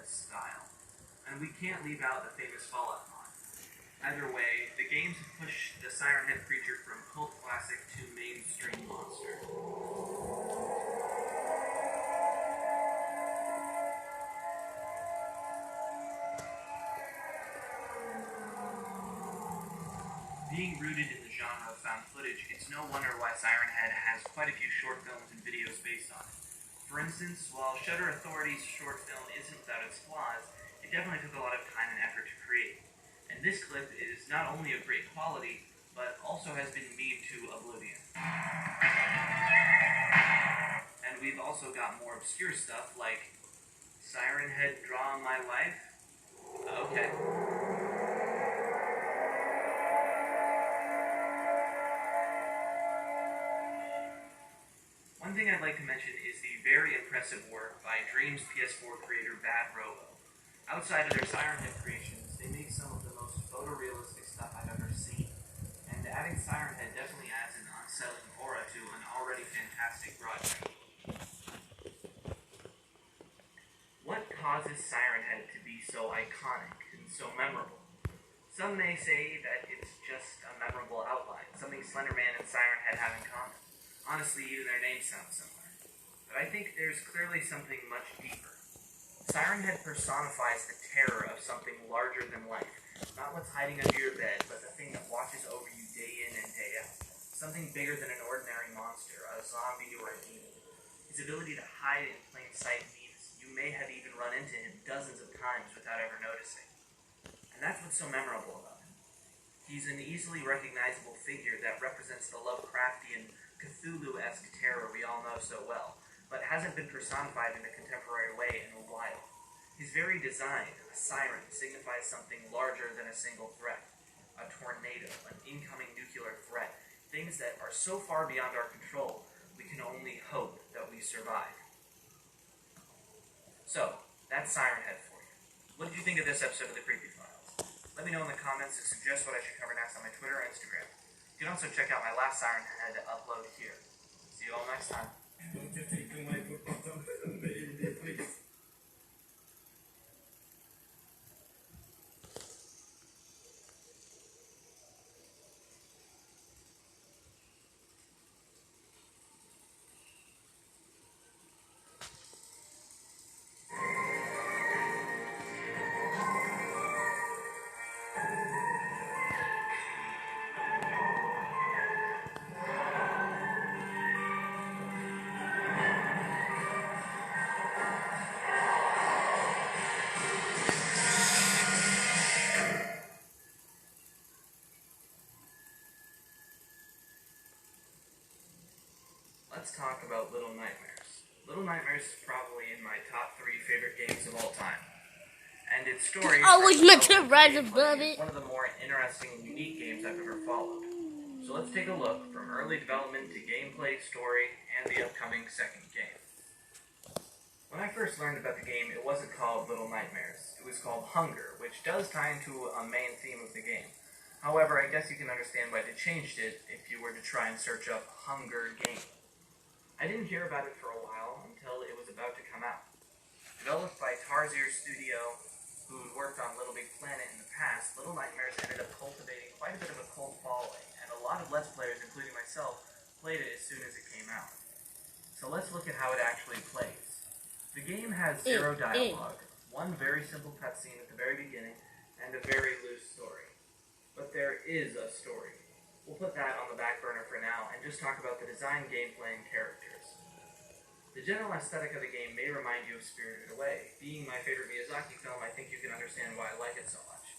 style. And we can't leave out the famous Fallout mod. Either way, the games have pushed the Siren Head creature from cult classic to mainstream monster. Being rooted in the genre of found footage, it's no wonder why Siren Head has quite a few short films and videos based on it. For instance, while Shudder Authority's short film isn't without its flaws, it definitely took a lot of time and effort to create. And this clip is not only of great quality, but also has been memed to oblivion. And we've also got more obscure stuff like Siren Head Draw My Life? Okay. One thing I'd like to mention is the very impressive work by Dream's PS4 creator Bad Robo. Outside of their Siren Head creations, they make some of the most photorealistic stuff I've ever seen, and adding Siren Head definitely adds an unsettling aura to an already fantastic project. What causes Siren Head to be so iconic and so memorable? Some may say that it's just a memorable outline, something Slenderman and Siren Head have in common. Honestly, even their names sound similar. But I think there's clearly something much deeper. Siren Head personifies the terror of something larger than life. Not what's hiding under your bed, but the thing that watches over you day in and day out. Something bigger than an ordinary monster, a zombie or a demon. His ability to hide in plain sight means you may have even run into him dozens of times without ever noticing. And that's what's so memorable about him. He's an easily recognizable figure that represents the Lovecraftian, Cthulhu-esque terror we all know so well, but hasn't been personified in a contemporary way in a while. His very design, a siren, signifies something larger than a single threat. A tornado, an incoming nuclear threat, things that are so far beyond our control, we can only hope that we survive. So, that's Siren Head for you. What did you think of this episode of the Creepy Files? Let me know in the comments and suggest what I should cover next on my Twitter or Instagram. You can also check out my last Siren Head upload here. See you all next time. Let's talk about Little Nightmares. Little Nightmares is probably in my top 3 favorite games of all time. And its story is always meant to rise above it. One of the more interesting and unique games I've ever followed. So let's take a look from early development to gameplay, story, and the upcoming second game. When I first learned about the game, it wasn't called Little Nightmares. It was called Hunger, which does tie into a main theme of the game. However, I guess you can understand why they changed it if you were to try and search up Hunger Game. I didn't hear about it for a while until it was about to come out. Developed by Tarsier Studio, who worked on Little Big Planet in the past, Little Nightmares ended up cultivating quite a bit of a cult following, and a lot of Let's Players, including myself, played it as soon as it came out. So let's look at how it actually plays. The game has 0 dialogue, one very simple cutscene at the very beginning, and a very loose story. But there is a story. We'll put that on the back burner for now, and just talk about the design, gameplay, and characters. The general aesthetic of the game may remind you of Spirited Away. Being my favorite Miyazaki film, I think you can understand why I like it so much.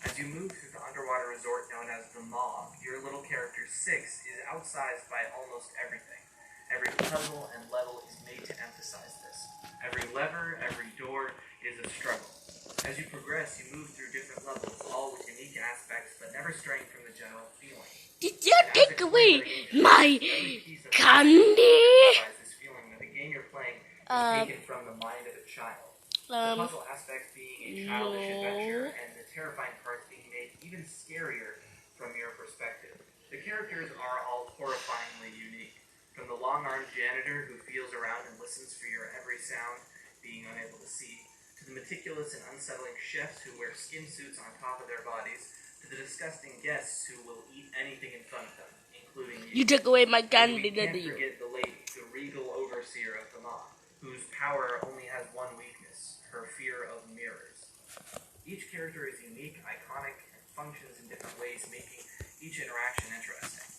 As you move through the underwater resort known as the Mob, your little character, Six, is outsized by almost everything. Every puzzle and level is made to emphasize this. Every lever, every door is a struggle. As you progress, you move through different levels, all with unique aspects, but never straying from the general feeling. Did you take away my candy? This feeling that the game you're playing is taken from the mind of a child. The puzzle aspects being a childish adventure, and the terrifying parts being made even scarier from your perspective. The characters are all horrifyingly unique. From the long-armed janitor who feels around and listens for your every sound, being unable to see, to the meticulous and unsettling chefs who wear skin suits on top of their bodies, to the disgusting guests who will eat anything in front of them, including You you. took away my And candy, we can't didn't you? forget the lady, the regal overseer of the mob, whose power only has one weakness, her fear of mirrors. Each character is unique, iconic, and functions in different ways, making each interaction interesting.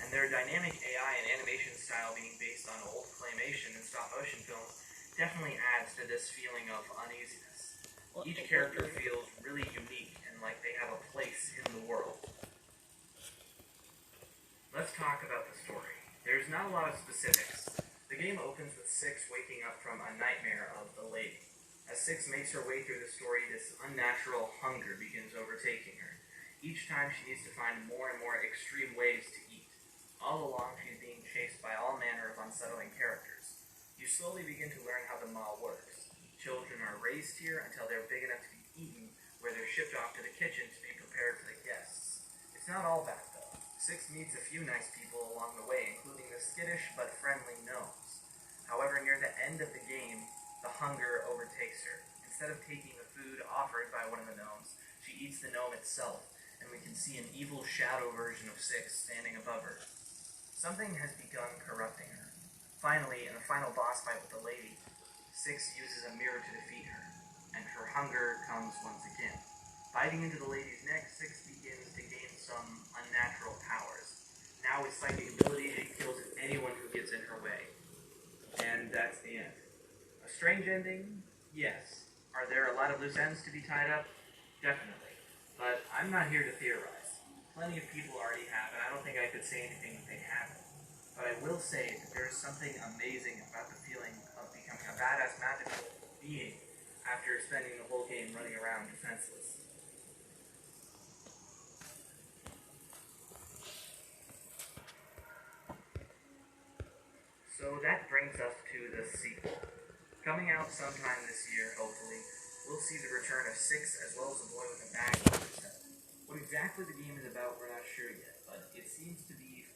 And their dynamic AI and animation style being based on old claymation and stop-motion films definitely adds to this feeling of uneasiness. Each character feels really unique and like they have a place in the world. Let's talk about the story. There's not a lot of specifics. The game opens with Six waking up from a nightmare of the lady. As Six makes her way through the story, this unnatural hunger begins overtaking her. Each time she needs to find more and more extreme ways to eat. All along, she's being chased by all manner of unsettling characters. You slowly begin to learn how the mall works. Children are raised here until they're big enough to be eaten, where they're shipped off to the kitchen to be prepared for the guests. It's not all bad, though. Six meets a few nice people along the way, including the skittish but friendly gnomes. However, near the end of the game, the hunger overtakes her. Instead of taking the food offered by one of the gnomes, she eats the gnome itself, and we can see an evil shadow version of Six standing above her. Something has begun corrupting her. Finally, in a final boss fight with the lady, Six uses a mirror to defeat her, and her hunger comes once again. Biting into the lady's neck, Six begins to gain some unnatural powers. Now with psychic ability, she kills anyone who gets in her way. And that's the end. A strange ending? Yes. Are there a lot of loose ends to be tied up? Definitely. But I'm not here to theorize. Plenty of people already have, and I don't think I could say anything that they haven't. But I will say that there is something amazing about the feeling of becoming a badass magical being after spending the whole game running around defenseless. So that brings us to the sequel. Coming out sometime this year, hopefully, we'll see the return of Six as well as the boy with a bag over his head. What exactly the game is about, we're not sure yet, but it seems to be...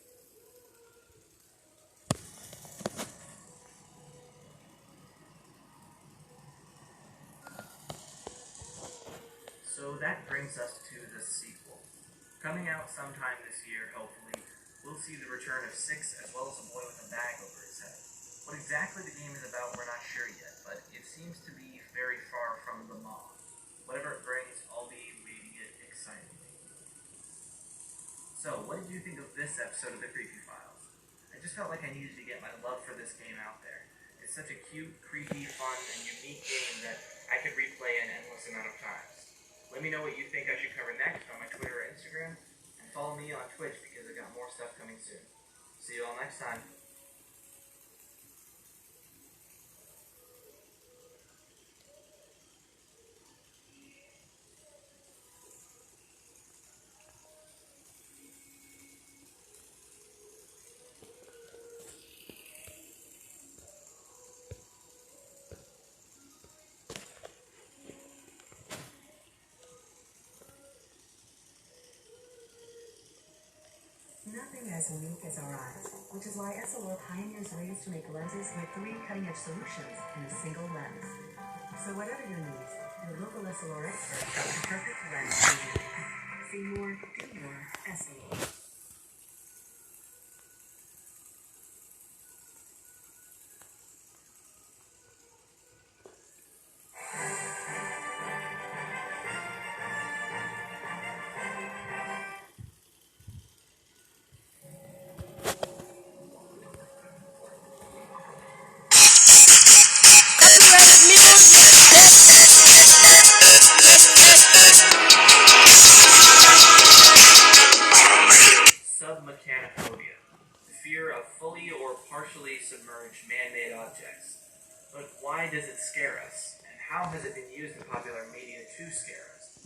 So that brings us to the sequel. Coming out sometime this year, hopefully, we'll see the return of Six as well as a boy with a bag over his head. What exactly the game is about, we're not sure yet, but it seems to be very far from the mob. Whatever it brings, I'll be waiting it excitedly. So, what did you think of this episode of the Creepy Files? I just felt like I needed to get my love for this game out there. It's such a cute, creepy, fun, and unique game that I could replay an endless amount of times. Let me know what you think I should cover next on my Twitter or Instagram, and follow me on Twitch because I got more stuff coming soon. See you all next time. Nothing as unique as our eyes, which is why SLR pioneers ways to make lenses with 3 cutting-edge solutions in a single lens. So whatever your needs, your local SLR expert has the perfect lens for you. See more, do more, SLR. Submechanophobia, the fear of fully or partially submerged man-made objects. But why does it scare us? And how has it been used in popular media to scare us?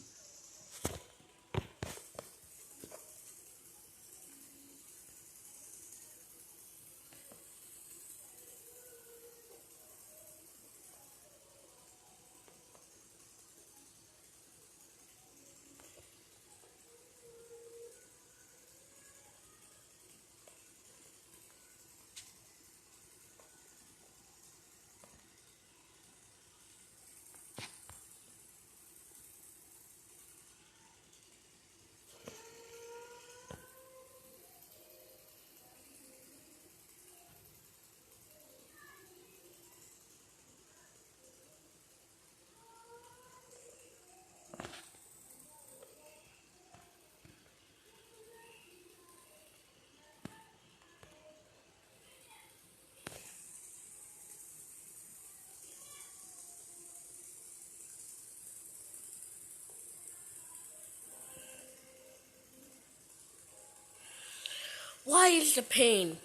Why is the pain?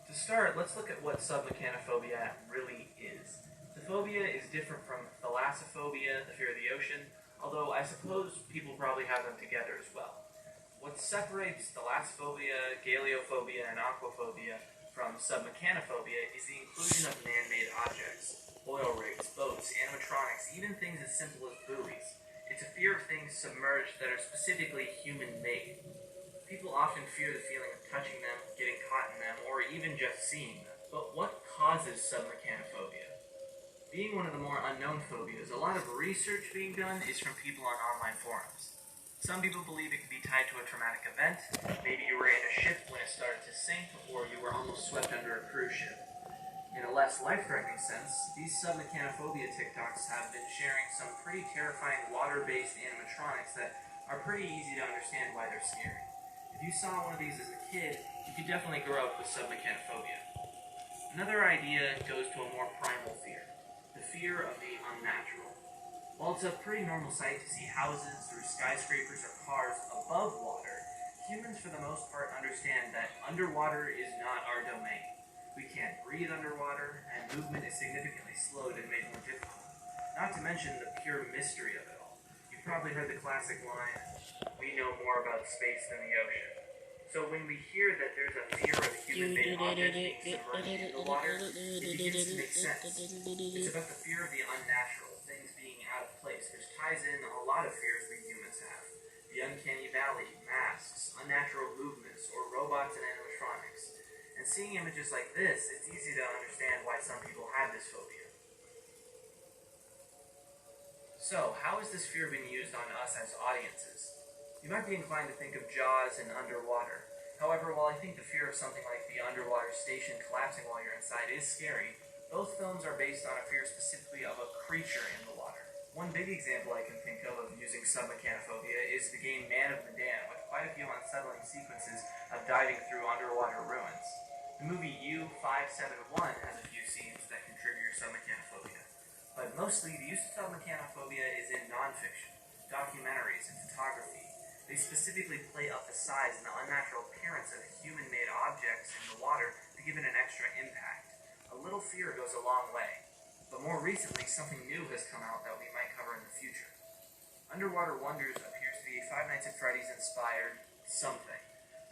To start, let's look at what submechanophobia really is. The phobia is different from thalassophobia, the fear of the ocean, although I suppose people probably have them together as well. What separates thalassophobia, galeophobia, and aquaphobia from submechanophobia is the inclusion of man-made objects, oil rigs, boats, animatronics, even things as simple as buoys. It's a fear of things submerged that are specifically human-made. People often fear the feeling of touching them, getting caught in them, or even just seeing them. But what causes submechanophobia? Being one of the more unknown phobias, a lot of research being done is from people on online forums. Some people believe it could be tied to a traumatic event. Maybe you were in a ship when it started to sink, or you were almost swept under a cruise ship. In a less life-threatening sense, these submechanophobia TikToks have been sharing some pretty terrifying water-based animatronics that are pretty easy to understand why they're scary. If you saw one of these as a kid, you could definitely grow up with submechanophobia. Another idea goes to a more primal fear, the fear of the unnatural. While it's a pretty normal sight to see houses or skyscrapers or cars above water, humans for the most part understand that underwater is not our domain. We can't breathe underwater, and movement is significantly slowed and made more difficult. Not to mention the pure mystery of it all. You've probably heard the classic line, "We know more about space than the ocean." So when we hear that there's a fear of human-made objects being submerged in the water, it begins to make sense. It's about the fear of the unnatural, things being out of place, which ties in a lot of fears we humans have. The uncanny valley, masks, unnatural movements, or robots and animatronics. And seeing images like this, it's easy to understand why some people have this phobia. So, how is this fear being used on us as audiences? You might be inclined to think of Jaws and underwater. However, while I think the fear of something like the underwater station collapsing while you're inside is scary, both films are based on a fear specifically of a creature in the water. One big example I can think of using submechanophobia is the game Man of Medan, with quite a few unsettling sequences of diving through underwater ruins. The movie U-571 has a few scenes that can trigger your submechanophobia, but mostly the use of submechanophobia is in nonfiction, documentaries, and photography. They specifically play up the size and the unnatural appearance of human-made objects in the water to give it an extra impact. A little fear goes a long way. But more recently, something new has come out that we might cover in the future. Underwater Wonders appears to be a Five Nights at Freddy's inspired something.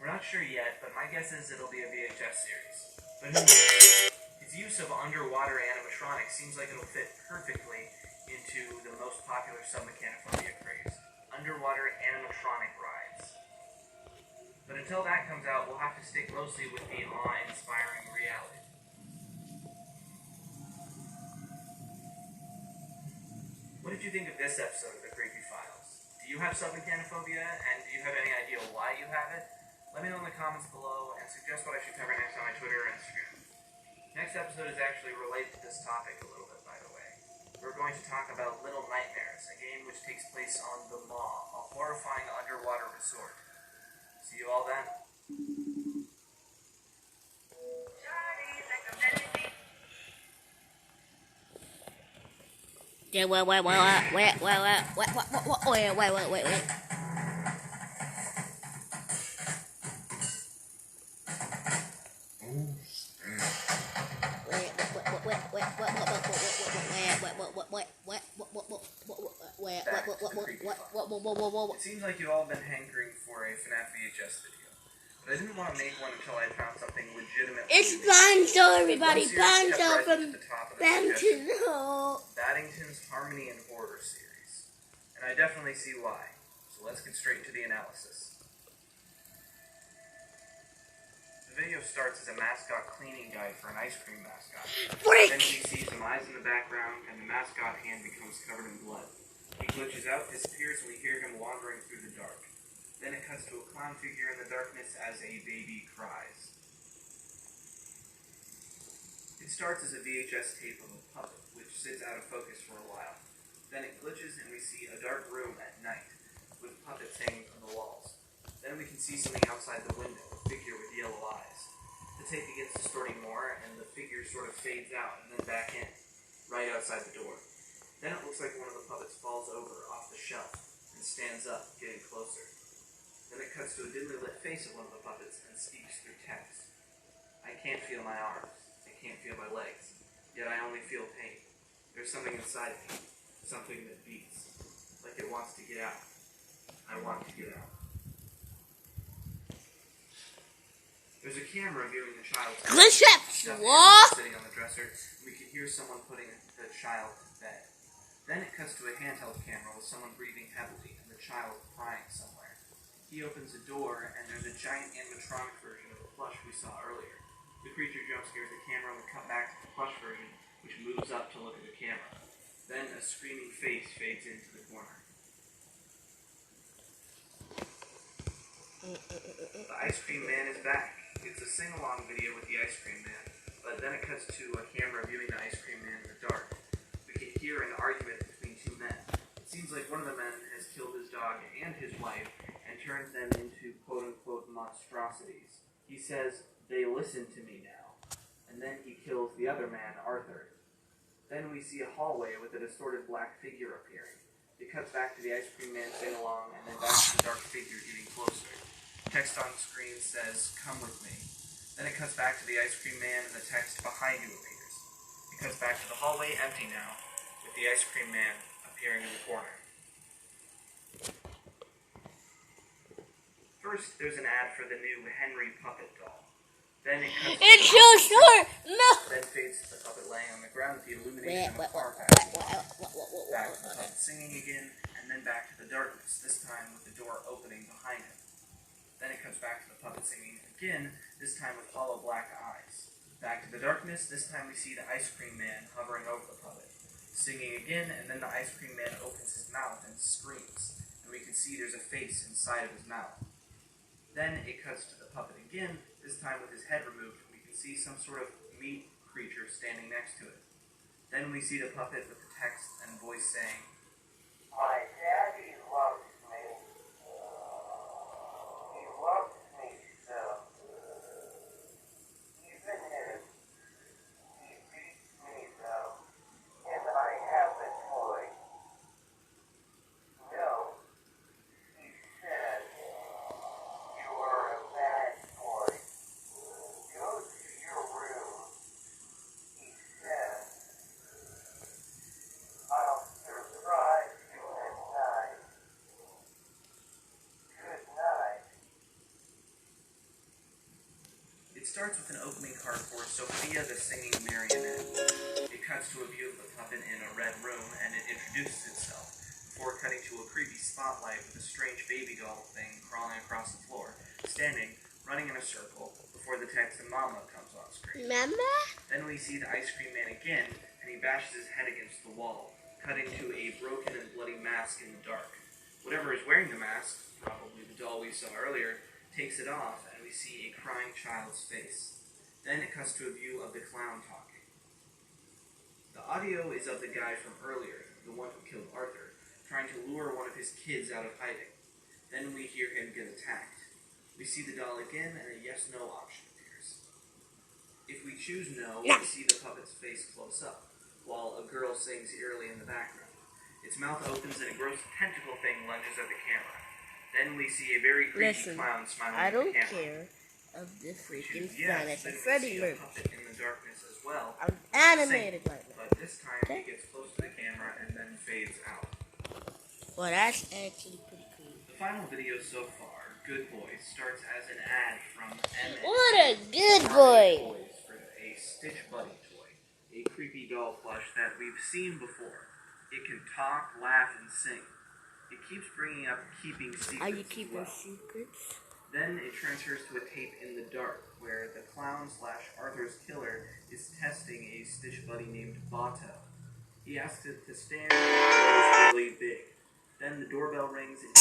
We're not sure yet, but my guess is it'll be a VHS series. But who knows? Its use of underwater animatronics seems like it'll fit perfectly into the most popular submechanophobia craze. Underwater animatronic rides. But until that comes out, we'll have to stick mostly with the awe-inspiring reality. What did you think of this episode of the Creepy Files? Do you have submechanophobia, and do you have any idea why you have it? Let me know in the comments below, and suggest what I should cover next on my Twitter or Instagram. Next episode is actually related to this topic a little bit, by the way. We're going to talk about Little Nightmares, a game which takes place on the Maw, a horrifying underwater resort. See you all then. Yeah, wait. It seems like you've all been hankering for a FNAF VHS video, but I didn't want to make one until I found something legitimate. It's Banjo, everybody. One series Banjo kept rising from to the top of the suggestion. Banjo. Baddington's Harmony and Horror series. And I definitely see why. So let's get straight to the analysis. The video starts as a mascot cleaning guide for an ice cream mascot. Then we see some eyes in the background, and the mascot hand becomes covered in blood. He glitches out, disappears, and we hear him wandering through the dark. Then it cuts to a clown figure in the darkness as a baby cries. It starts as a VHS tape of a puppet, which sits out of focus for a while. Then it glitches, and we see a dark room at night, with puppets hanging from the walls. Then we can see something outside the window, a figure with yellow eyes. The tape begins distorting more, and the figure sort of fades out and then back in. right outside the door. Then it looks like one of the puppets falls over off the shelf and stands up, getting closer. Then it cuts to a dimly lit face of one of the puppets and speaks through text. I can't feel my arms. I can't feel my legs. Yet I only feel pain. There's something inside me. Something that beats. Like it wants to get out. I want to get out. There's a camera viewing the child's Glitch trap, sitting on the dresser. We can hear someone putting the child to bed. Then it cuts to a handheld camera with someone breathing heavily and the child crying somewhere. He opens the door and there's a giant animatronic version of the plush we saw earlier. The creature jump scares the camera and we cut back to the plush version, which moves up to look at the camera. Then a screaming face fades into the corner. The Ice Cream Man is back. It's a sing-along video with the Ice Cream Man, but then it cuts to a camera viewing the Ice Cream Man in the dark. We can hear an argument between two men. It seems like one of the men has killed his dog and his wife and turned them into quote-unquote monstrosities. He says, "They listen to me now." And then he kills the other man, Arthur. Then we see a hallway with a distorted black figure appearing. It cuts back to the Ice Cream Man sing-along and then back to the dark figure getting closer. Text on screen says, "Come with me." Then it cuts back to the Ice Cream Man and the text behind him appears. It cuts back to the hallway, empty now, with the Ice Cream Man appearing in the corner. First, there's an ad for the new Henry puppet doll. Then it cuts It's so short! No! Then fades to the puppet laying on the ground with the illumination of a car passing. Back to the puppet singing again, and then back to the darkness, this time with the door opening behind him. Then it comes back to the puppet singing again, this time with hollow black eyes. Back to the darkness, this time we see the Ice Cream Man hovering over the puppet. Singing again, and then the Ice Cream Man opens his mouth and screams, and we can see there's a face inside of his mouth. Then it cuts to the puppet again, this time with his head removed, and we can see some sort of meat creature standing next to it. Then we see the puppet with the text and voice saying, "My daddy loves me. He loves me so. Even if he beats me though, and I have a toy. No, he said, you are a bad boy. Go to your room. He said, I'll surprise you at night. Good night." It starts with an opening card for Sophia the Singing Marionette. It cuts to a view of the puppet in a red room, and it introduces itself, before cutting to a creepy spotlight with a strange baby doll thing crawling across the floor, standing, running in a circle, before the text "Mama" comes on screen. Mama? Then we see the Ice Cream Man again, and he bashes his head against the wall, cutting to a broken and bloody mask in the dark. Whatever is wearing the mask, probably the doll we saw earlier, takes it off, and we see a crying child's face. Then it cuts to a view of the clown talking. The audio is of the guy from earlier, the one who killed Arthur, trying to lure one of his kids out of hiding. Then we hear him get attacked. We see the doll again, and a yes-no option appears. If we choose no, we see the puppet's face close up, while a girl sings eerily in the background. Its mouth opens and a gross tentacle thing lunges at the camera. Then we see a very creepy Listen, clown smiling I at the don't camera. care of the freaking Yes, planet then of we Freddy see a Mercury. puppet in the darkness as well. I'm animated singing, right now. but this time it gets close to the camera and then fades out. Well, that's actually pretty cool. The final video so far, Good Boys, starts as an ad from M&M. What a good boy! Toys for a Stitch Buddy toy, a creepy doll plush that we've seen before. It can talk, laugh, and sing. It keeps bringing up keeping secrets. Are you as keeping well. secrets? Then it transfers to a tape in the dark, where the clown/Arthur's killer is testing a Stitch Buddy named Bato. He asks it to stand and grows really big. Then the doorbell rings and